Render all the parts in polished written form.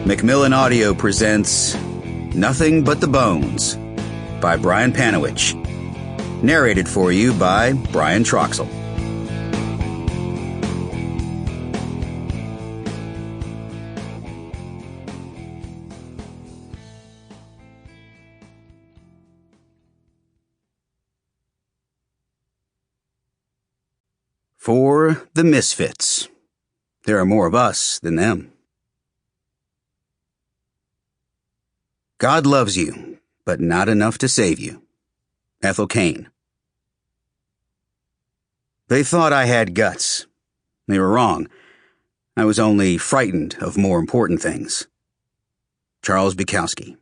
Macmillan Audio presents Nothing But the Bones by Brian Panowich. Narrated for you by Brian Troxell. For the Misfits. There are more of us than them. God loves you, but not enough to save you. Ethel Cain. They thought I had guts. They were wrong. I was only frightened of more important things. Charles Bukowski.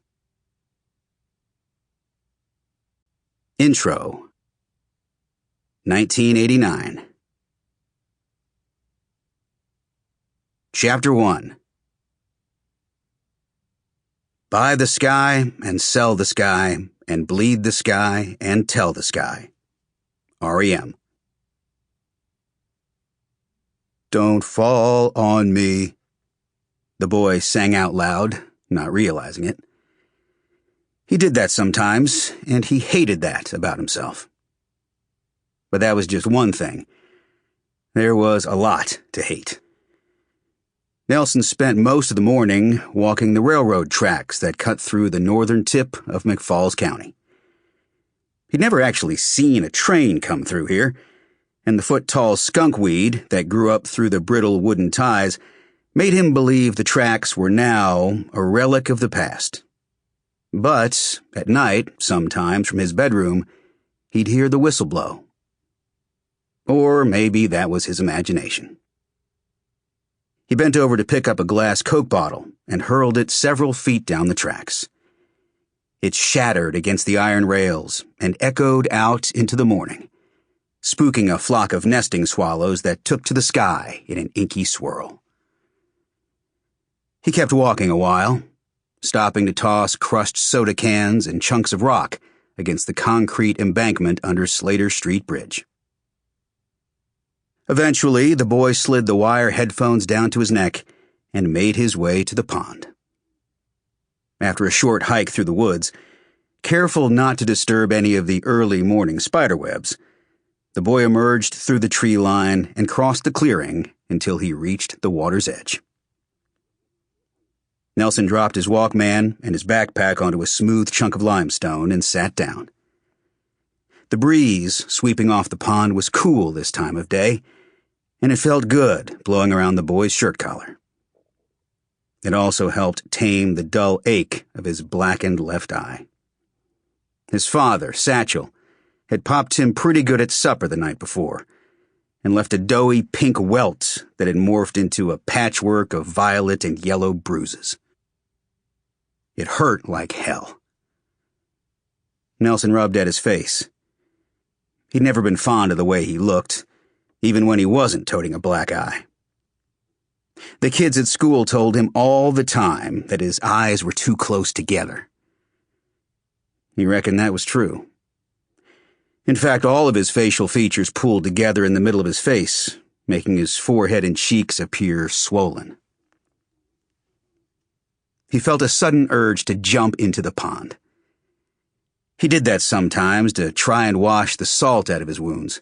Intro. 1989. Chapter 1. Buy the sky and sell the sky and bleed the sky and tell the sky. R.E.M. Don't fall on me, the boy sang out loud, not realizing it. He did that sometimes, and he hated that about himself. But that was just one thing. There was a lot to hate. Nelson spent most of the morning walking the railroad tracks that cut through the northern tip of McFalls County. He'd never actually seen a train come through here, and the foot-tall skunkweed that grew up through the brittle wooden ties made him believe the tracks were now a relic of the past. But at night, sometimes from his bedroom, he'd hear the whistle blow. Or maybe that was his imagination. He bent over to pick up a glass Coke bottle and hurled it several feet down the tracks. It shattered against the iron rails and echoed out into the morning, spooking a flock of nesting swallows that took to the sky in an inky swirl. He kept walking a while, stopping to toss crushed soda cans and chunks of rock against the concrete embankment under Slater Street Bridge. Eventually, the boy slid the wire headphones down to his neck and made his way to the pond. After a short hike through the woods, careful not to disturb any of the early morning spiderwebs, the boy emerged through the tree line and crossed the clearing until he reached the water's edge. Nelson dropped his Walkman and his backpack onto a smooth chunk of limestone and sat down. The breeze sweeping off the pond was cool this time of day, and it felt good blowing around the boy's shirt collar. It also helped tame the dull ache of his blackened left eye. His father, Satchel, had popped him pretty good at supper the night before, and left a doughy pink welt that had morphed into a patchwork of violet and yellow bruises. It hurt like hell. Nelson rubbed at his face. He'd never been fond of the way he looked, even when he wasn't toting a black eye. The kids at school told him all the time that his eyes were too close together. He reckoned that was true. In fact, all of his facial features pooled together in the middle of his face, making his forehead and cheeks appear swollen. He felt a sudden urge to jump into the pond. He did that sometimes to try and wash the salt out of his wounds,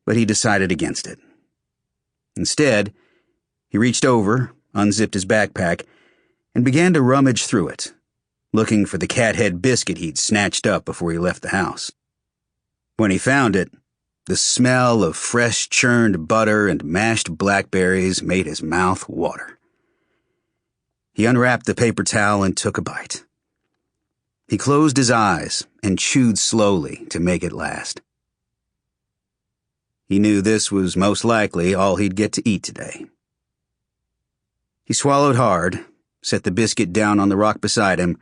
but he decided against it. Instead, he reached over, unzipped his backpack, and began to rummage through it, looking for the cathead biscuit he'd snatched up before he left the house. When he found it, the smell of fresh churned butter and mashed blackberries made his mouth water. He unwrapped the paper towel and took a bite. He closed his eyes and chewed slowly to make it last. He knew this was most likely all he'd get to eat today. He swallowed hard, set the biscuit down on the rock beside him,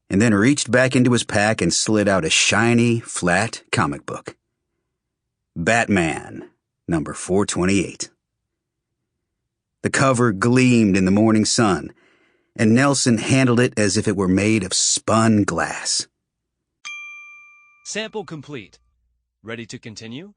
and then reached back into his pack and slid out a shiny, flat comic book. Batman, number 428. The cover gleamed in the morning sun, and Nelson handled it as if it were made of spun glass. Sample complete. Ready to continue?